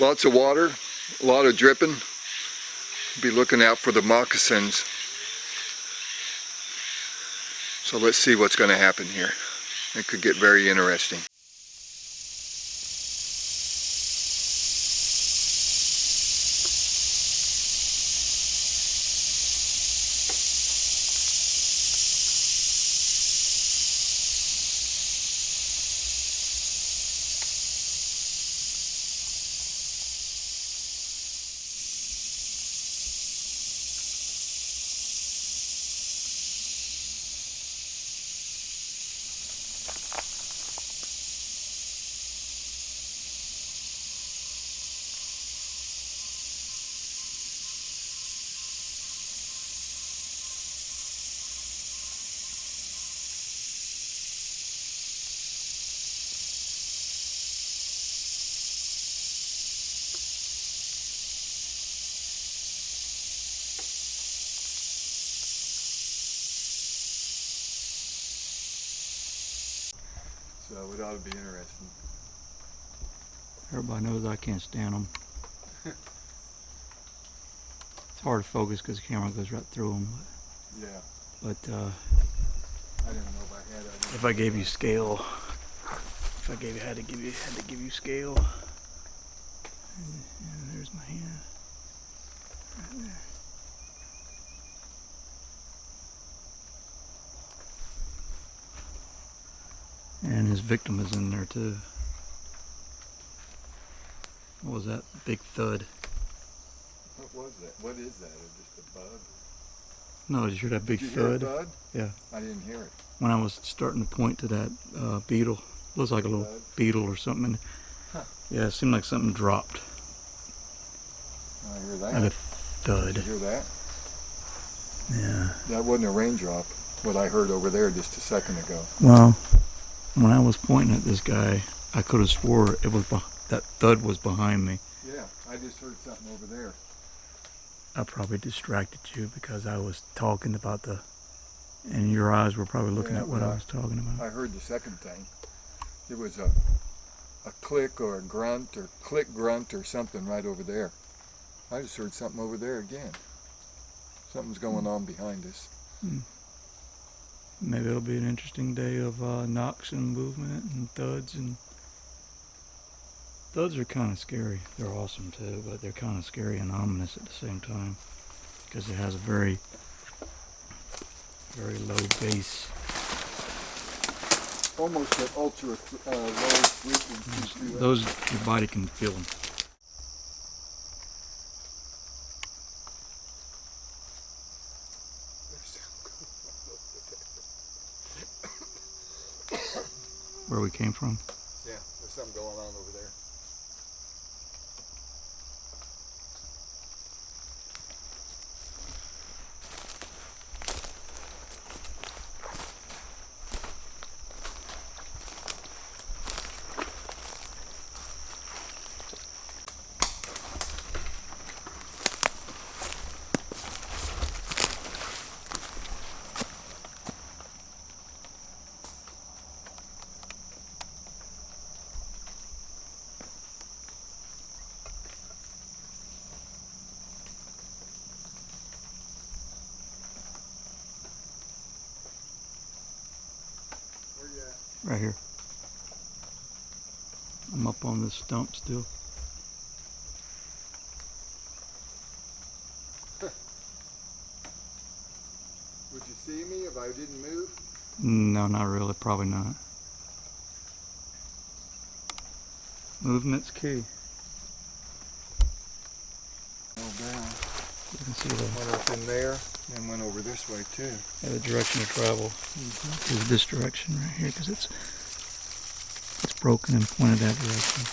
Lots of water, a lot of dripping. Be looking out for the moccasins. So let's see what's going to happen here. It could get very interesting. So it ought to be interesting. Everybody knows I can't stand them. It's hard to focus because the camera goes right through them. Yeah. But I didn't know if I had. if I gave you scale, had to give you scale. And there's my hand. Right there. And his victim is in there too. What was that big thud? What was that? What is that? Just a bug? No, did you hear that big Did you thud? hear a thud? Yeah. I didn't hear it. When I was starting to point to that beetle, looks like a little beetle or something. Huh. Yeah, it seemed like something dropped. I hear that. Like a thud. Did you hear that? Yeah. That wasn't a raindrop. What I heard over there just a second ago. Well, when I was pointing at this guy, I could have swore it was that thud was behind me. Yeah, I just heard something over there. I probably distracted you because I was talking about and your eyes were probably looking at what I was talking about. I heard the second thing. It was a click or a grunt or click grunt or something right over there. I just heard something over there again. Something's going on behind us. Maybe it'll be an interesting day of knocks and movement and thuds. And thuds are kind of scary. They're awesome too, but they're kind of scary and ominous at the same time because it has a very, very low bass. Almost at ultra low frequency. Those, your body can feel them. Where we came from? Yeah, there's something going on over there. Right here. I'm up on this stump still. Would you see me if I didn't move? No, not really. Probably not. Movement's key. Oh, down. You can see the Went up in there and went over this way too. the direction of travel is this direction right here because it's broken and pointed that direction.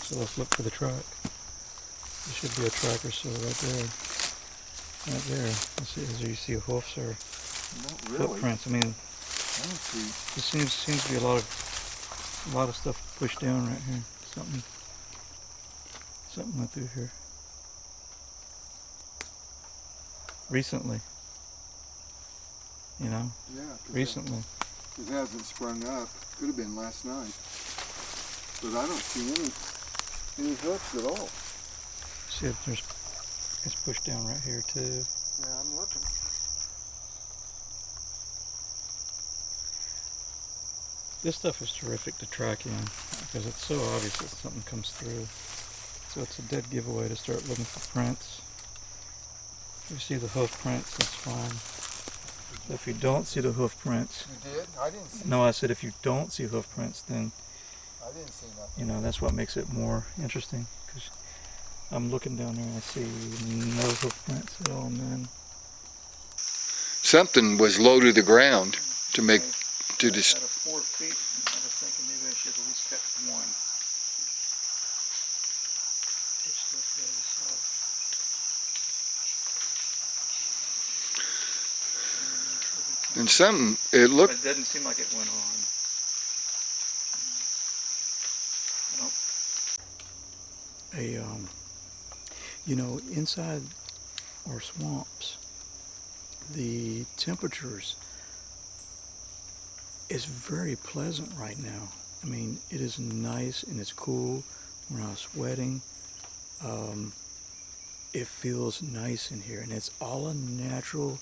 So let's look for the track. There should be a track or so right there. Right there. Let's see. You see hoofs or Not really. footprints? I mean, I don't see. it seems to be a lot of stuff pushed down right here. Something went through here. Recently. You know? Yeah. Recently. It hasn't sprung up. Could have been last night. But I don't see any hoofs at all. See if there's, it's pushed down right here too. Yeah, I'm looking. This stuff is terrific to track in because it's so obvious that something comes through. So it's a dead giveaway to start looking for prints. If you see the hoof prints, that's fine. If you don't see the hoof prints, You did? I didn't see. no, I said if you don't see hoof prints, then I didn't see nothing. you know that's what makes it more interesting. Because I'm looking down there and I see no hoof prints at all, man. Something was low to the ground to make to Out dis. of 4 feet, I was thinking maybe I should at least cut one. It's still fairly soft. And something it But looked. it doesn't seem like it went on. You know, inside our swamps, the temperatures is very pleasant right now. I mean, it is nice and it's cool. We're not sweating. It feels nice in here, and it's all a natural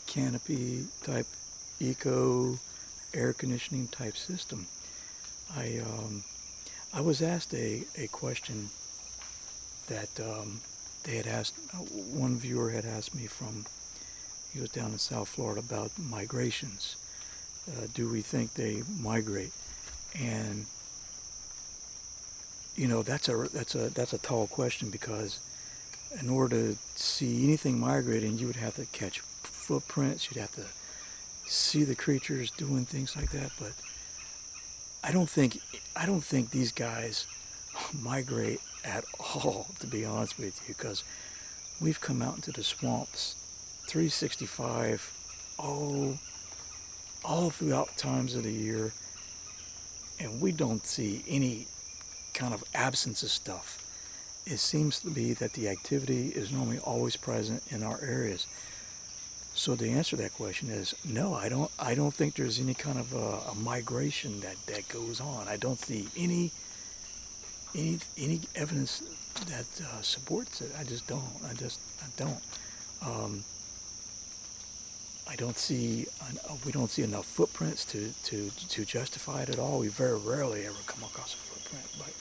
canopy type, eco air conditioning type system. I was asked a question that they had asked, one viewer had asked me from, he was down in South Florida, about migrations. Do we think they migrate? And you know, that's a tall question, because in order to see anything migrating, you would have to catch footprints, you'd have to see the creatures doing things like that. But I don't think these guys migrate at all, to be honest with you, because we've come out into the swamps 365 all throughout times of the year, and we don't see any kind of absence of stuff. It seems to be that the activity is normally always present in our areas. So the answer to that question is no. I don't think there's any kind of a migration that goes on. I don't see any evidence that supports it. I just don't. I don't. I don't see. We don't see enough footprints to justify it at all. We very rarely ever come across a footprint. But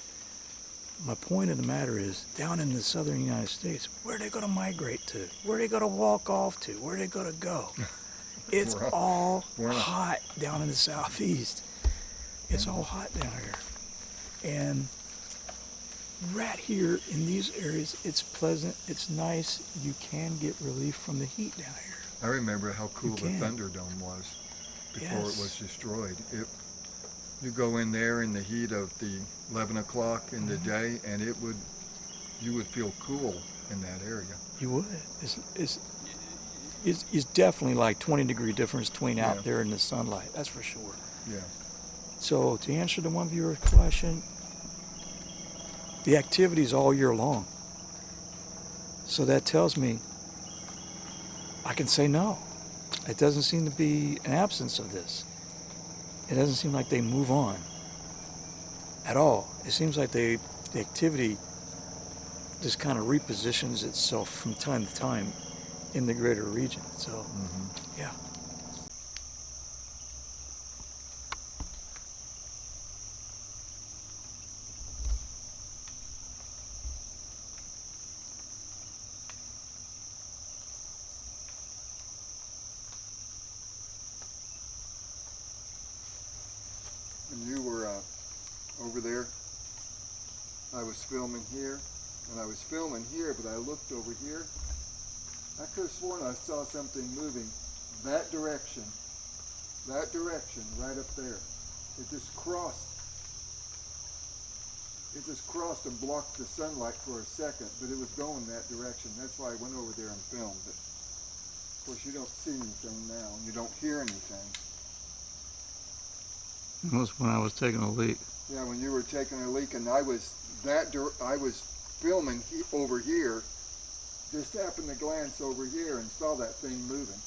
my point of the matter is, down in the southern United States, where are they going to migrate to? Where are they going to walk off to? Where are they going to go? It's all hot down in the southeast. It's all hot down here. And right here in these areas, it's pleasant, it's nice. You can get relief from the heat down here. I remember how cool the Thunderdome was before Yes. it was destroyed. You go in there in the heat of the 11 o'clock in the day, and you would feel cool in that area. You would. It's definitely like 20-degree difference between out there in the sunlight. That's for sure. Yeah. So to answer the one viewer's question, the activity is all year long. So that tells me I can say no. It doesn't seem to be an absence of this. It doesn't seem like they move on at all. It seems like the activity just kind of repositions itself from time to time in the greater region. So, yeah. When you were over there, I was filming here, and I was filming here, but I looked over here. I could have sworn I saw something moving that direction, right up there. It just crossed and blocked the sunlight for a second, but it was going that direction. That's why I went over there and filmed it. Of course, you don't see anything now, and you don't hear anything. It was when I was taking a leak. Yeah, when you were taking a leak, and I was filming over here, just happened to glance over here and saw that thing moving.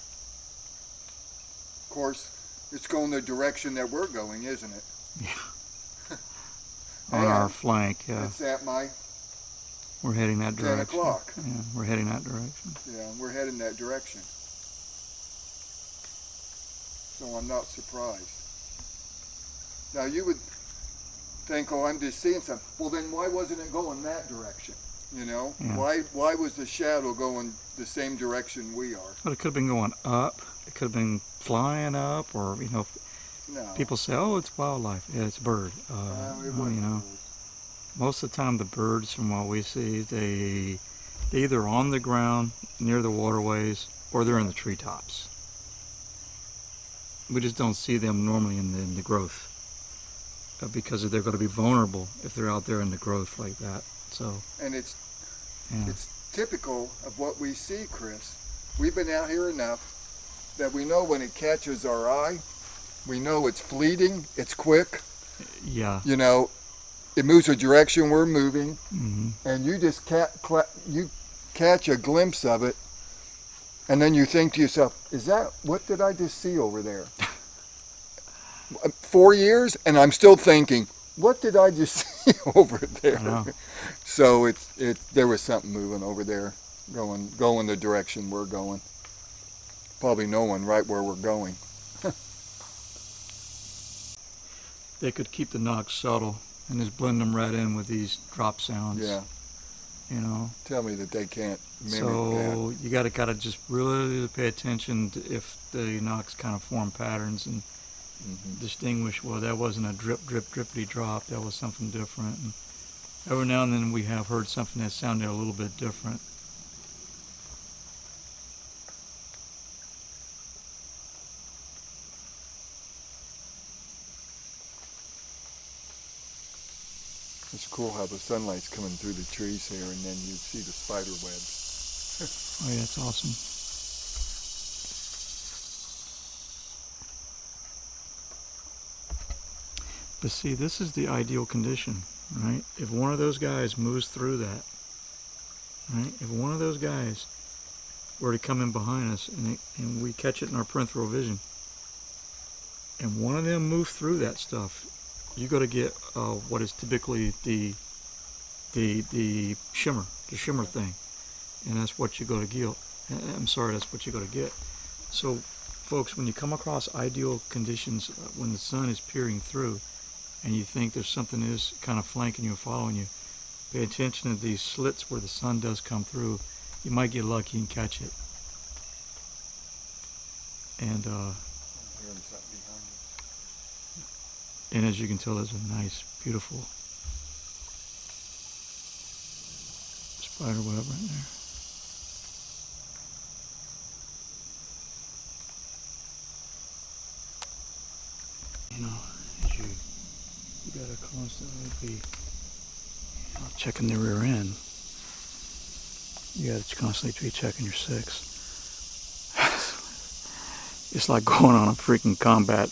Of course, it's going the direction that we're going, isn't it? On our flank, yeah. It's at my We're heading that 10 direction. o'clock. Yeah, we're heading that direction. Yeah, we're heading that direction. So I'm not surprised. Now you would think, oh, I'm just seeing something. Well, then why wasn't it going that direction? You know, Yeah. Why was the shadow going the same direction we are? But it could have been going up. It could have been flying up, or No. people say, "Oh, it's wildlife." Yeah, it's a bird. It wasn't. Most of the time, the birds, from what we see, they're either on the ground near the waterways, or they're in the treetops. We just don't see them normally in the growth, because they're going to be vulnerable if they're out there in the growth like that. So. And it's Yeah. it's typical of what we see, Chris. We've been out here enough that we know when it catches our eye, we know it's fleeting, it's quick. Yeah. You know, it moves a direction we're moving, Mm-hmm. and you just you catch a glimpse of it, and then you think to yourself, what did I just see over there? 4 years, and I'm still thinking, what did I just see over there? I know. So there was something moving over there, going the direction we're going. Probably knowing right where we're going. They could keep the knocks subtle and just blend them right in with these drop sounds. Yeah. You know. Tell me that they can't mimic So you gotta just really pay attention to if the knocks kind of form patterns and distinguish. Well, that wasn't a drip, drippity drop. That was something different. And every now and then we have heard something that sounded a little bit different. It's cool how the sunlight's coming through the trees here, and then you see the spider webs. Oh yeah, that's awesome. But see, this is the ideal condition, right? If one of those guys moves through that, right? If one of those guys were to come in behind us and we catch it in our peripheral vision, and one of them move through that stuff, you got to get what is typically the shimmer thing, and that's what you got to get. That's what you got to get. So, folks, when you come across ideal conditions, when the sun is peering through, and you think there's something is kind of flanking you, following you, pay attention to these slits where the sun does come through. You might get lucky and catch it. And I'm hearing something behind you. and as you can tell, there's a nice, beautiful spider web right there. You know, you gotta constantly be checking the rear end. You gotta constantly be checking your six. It's like going on a freaking combat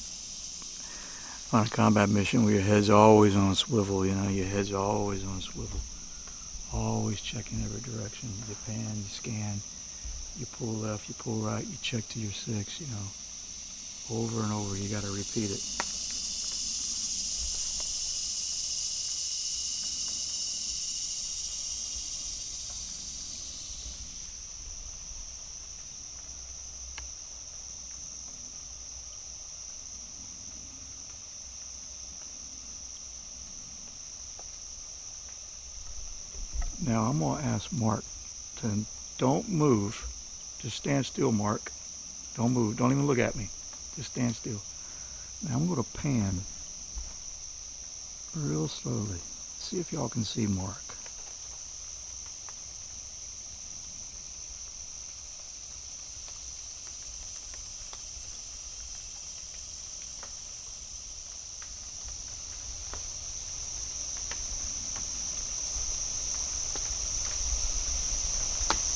mission where your head's always on a swivel. You know, your head's always on a swivel, always checking every direction. You pan, you scan, you pull left, you pull right, you check to your six. You know, over and over. You gotta repeat it. Now I'm going to ask Mark to don't move. Just stand still, Mark. Don't move. Don't even look at me. Just stand still. Now I'm going to pan real slowly. See if y'all can see Mark.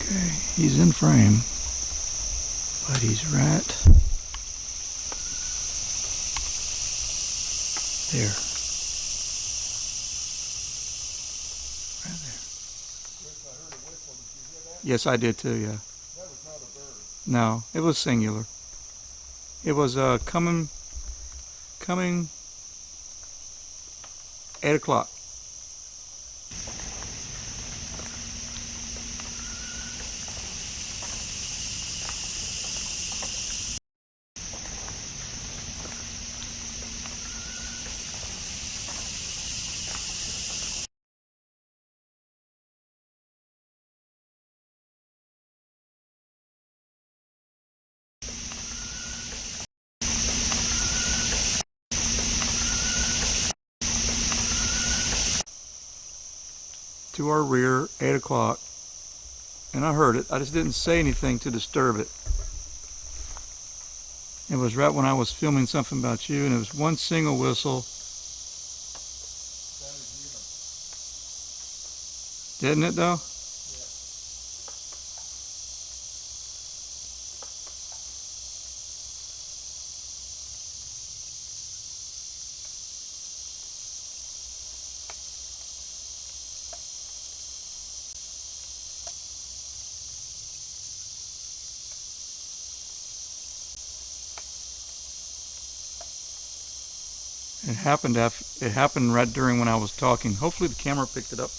Okay, he's in frame, but he's right there. Right there. Chris, I heard a whistle. Did you hear that? Yes, I did too, yeah. That was not a bird. No, it was singular. It was coming 8 o'clock. To our rear, 8 o'clock. And I heard it. I just didn't say anything to disturb it. It was right when I was filming something about you, and it was one single whistle. Didn't it though? It happened right during when I was talking. Hopefully the camera picked it up.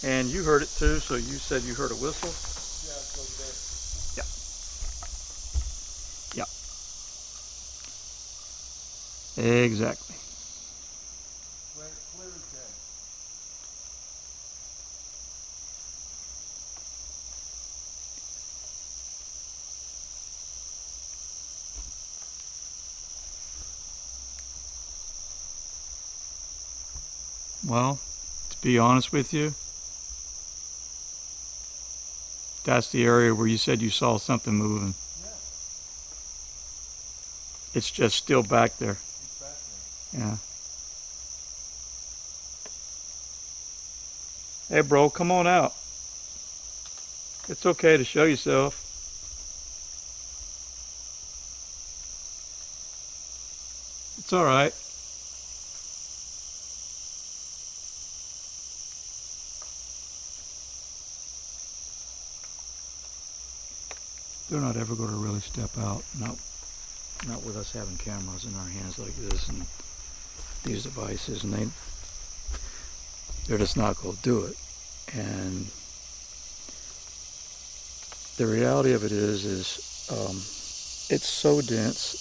And you heard it too, so you said you heard a whistle? Yeah, it's over there. Yeah. Yeah. Exactly. Clear as day. Well, to be honest with you, that's the area where you said you saw something moving. Yeah. It's just still back there. It's back there. Yeah. Hey bro, come on out. It's okay to show yourself. It's all right. They're not ever going to really step out. Not with us having cameras in our hands like this and these devices, and they're just not going to do it. And the reality of it is it's so dense.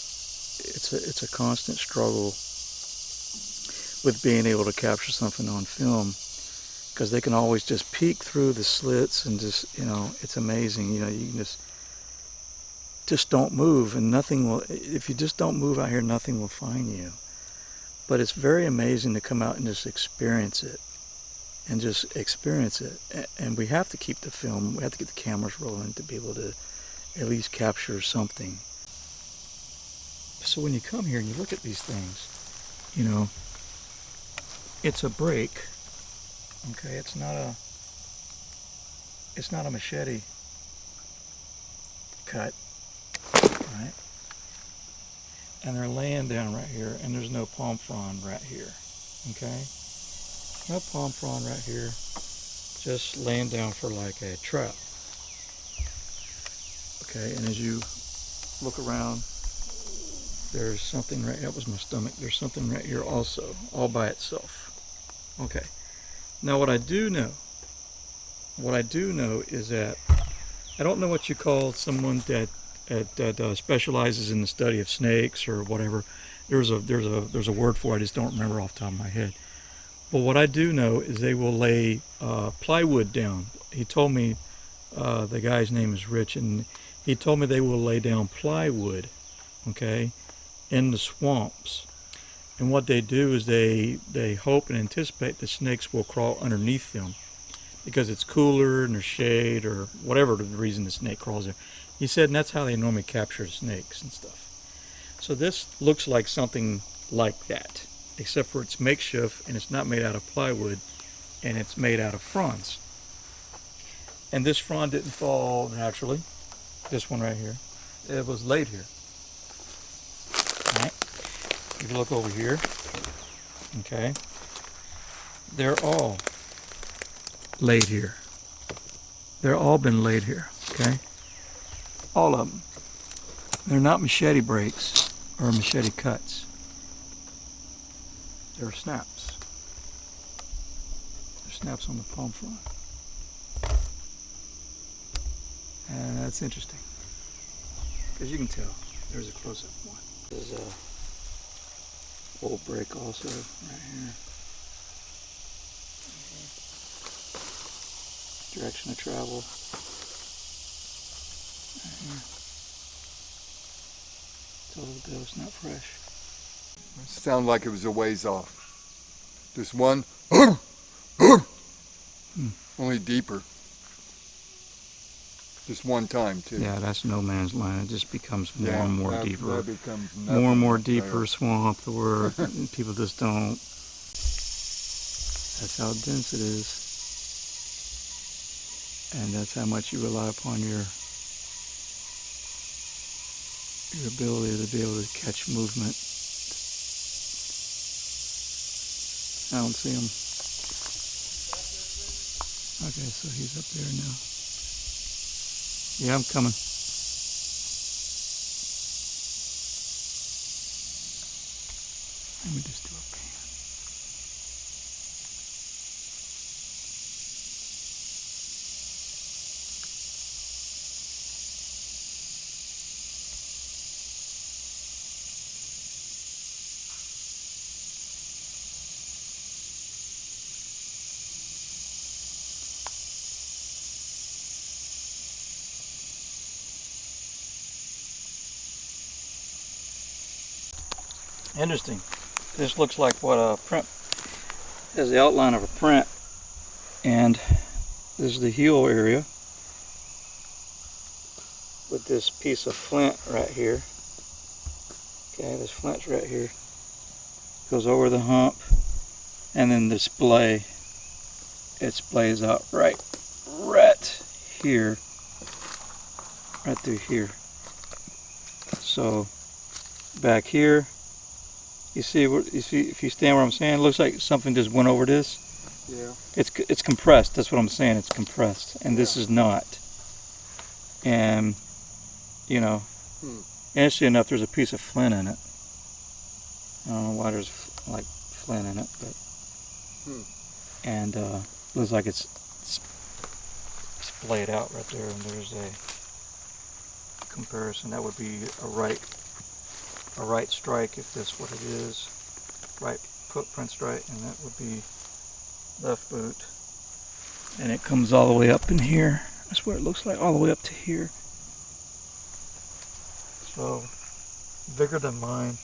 It's a constant struggle with being able to capture something on film, because they can always just peek through the slits and just, it's amazing. You can just don't move, and nothing will. If you just don't move out here, nothing will find you. But it's very amazing to come out and just experience it. And we have to keep the film, we have to get the cameras rolling to be able to at least capture something. So when you come here and you look at these things, it's a break. Okay, it's not a machete cut, right? And they're laying down right here, and there's no palm frond right here. Okay, no palm frond right here, just laying down for like a trap. Okay, and as you look around, there's something right, that was my stomach, there's something right here also, all by itself. Okay, now what I do know is that, I don't know what you call someone that specializes in the study of snakes or whatever. There's a word for it, I just don't remember off the top of my head. But what I do know is they will lay plywood down. He told me, the guy's name is Rich, and he told me they will lay down plywood, okay, in the swamps. And what they do is they hope and anticipate the snakes will crawl underneath them, because it's cooler and there's shade or whatever the reason the snake crawls there. He said, and that's how they normally capture snakes and stuff. So this looks like something like that, except for it's makeshift and it's not made out of plywood, and it's made out of fronds. And this frond didn't fall naturally. This one right here, it was laid here. All right. If you look over here, okay, they're all laid here. They're all been laid here, okay? All of them. They're not machete breaks or machete cuts. there are snaps. There's snaps on the palm front. And that's interesting. Because you can tell, there's a close-up one. There's a old break also right here. Direction of travel. Right here. Total dose, not fresh. It sounded like it was a ways off. Just one, only deeper. Just one time too. Yeah, that's no man's land. It just becomes more Yeah, and more that deeper. becomes More and more nothing deeper there. swamp, the word. People just don't. That's how dense it is. And that's how much you rely upon your ability to be able to catch movement. I don't see him. Okay, so he's up there now. Yeah, I'm coming. Let me just do a pan. Interesting. This looks like what a print has the outline of a print, and this is the heel area with this piece of flint right here. Okay, this flint's right here. Goes over the hump, and then the splay. It splays out right here, right through here. So back here. You see if you stand where I'm saying, it looks like something just went over this. Yeah. It's compressed. That's what I'm saying. It's compressed, and this is not. And you know, interesting enough, there's a piece of flint in it. I don't know why there's like flint in it, but and looks like it's splayed out right there. And there's a comparison. That would be a right strike if that's what it is, right footprint strike, and that would be left boot, and it comes all the way up in here. That's what it looks like, all the way up to here. So bigger than mine.